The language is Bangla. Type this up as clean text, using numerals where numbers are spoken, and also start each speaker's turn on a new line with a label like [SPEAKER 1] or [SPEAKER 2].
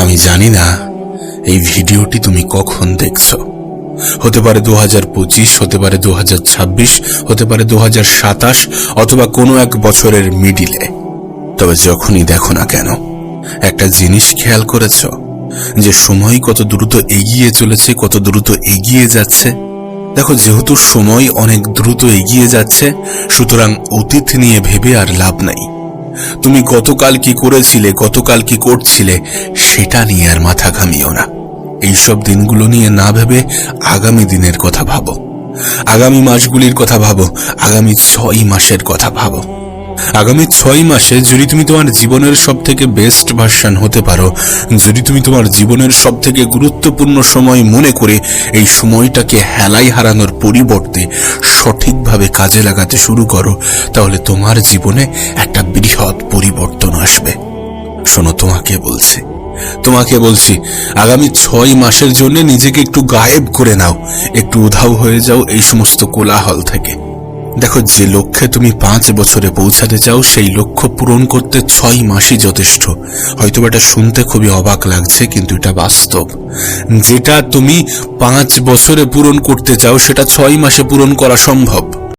[SPEAKER 1] আমি জানি না এই ভিডিওটি তুমি কখন দেখছো। হতে পারে 2025, হতে পারে 2026, হতে পারে 2027, অথবা কোনো এক বছরের মিডিলে। তবে যখনই দেখো না কেন, একটা জিনিস খেয়াল করেছো যে সময় কত দ্রুত এগিয়ে চলেছে, কত দ্রুত এগিয়ে যাচ্ছে। দেখো, যেহেতু সময় অনেক দ্রুত এগিয়ে যাচ্ছে, সুতরাং অতীত নিয়ে ভেবে আর লাভ নাই। তুমি গতকাল কি করেছিলে, গতকাল কি করছিলে, সেটা নিয়ে আর মাথা ঘামিও না। এইসব দিনগুলো নিয়ে না ভেবে আগামী দিনের কথা ভাবো, আগামী মাসগুলির কথা ভাবো, আগামী 6 মাসের কথা ভাবো। আগামী 6 মাসে যদি তুমি তোমার জীবনের সব থেকে বেস্ট ভার্সন হতে পারো, যদি তুমি তোমার জীবনের সব থেকে গুরুত্বপূর্ণ সময় মনে করে এই সময়টাকে হেলাই হারানোর পরিবর্তে সঠিকভাবে কাজে লাগাতে শুরু করো, তাহলে তোমার জীবনে একটা বৃহৎ পরিবর্তন আসবে। শোনো, তোমাকে বলছি আগামী 6 মাসের জন্য নিজেকে একটু গায়েব করে নাও, একটু উধাও হয়ে যাও এই সমস্ত কোলাহল থেকে। দেখো, যে লক্ষ্যে তুমি 5 বছরে পৌঁছাতে চাও, সেই লক্ষ্য পূরণ করতে 6 মাসই যথেষ্ট। হয়তো এটা শুনতে খুবই অবাক লাগছে, কিন্তু এটা বাস্তব। যেটা তুমি 5 বছরে পূরণ করতে চাও, সেটা 6 মাসে পূরণ করা সম্ভব।